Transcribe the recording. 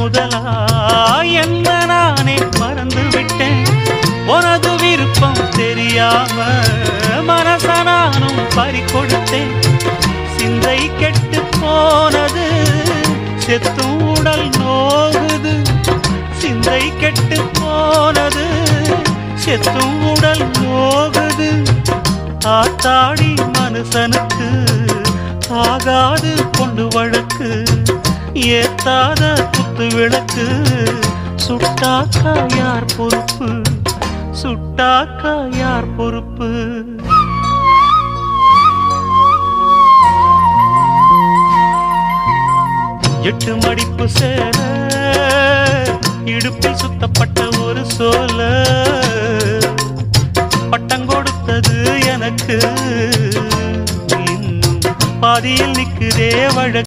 முதலா என்ன நானே மறந்து விட்டேன். உனது விருப்பம் தெரியாம மனச நானும் பறிகொடுத்தேன். சிந்தை கெட்டு போனது செத்தும் உடல் நோகுது. சிந்தை கெட்டு போனது செத்தும் உடல் நோகுது. ஆத்தாடி மனுஷனுக்கு ஆகாது கொண்டு வழக்கு. ஏத்தாத குத்து விளக்கு சுட்டாக்கா யார் பொறுப்பு? சுட்டாக்கா யார் பொறுப்பு? எட்டு மடிப்பு சேர இடுப்பில் சுத்தப்பட்ட ஒரு சோல பட்டம் கொடுத்தது எனக்கு. இன்னும் பாதியில் நிற்குதே வழக்கு.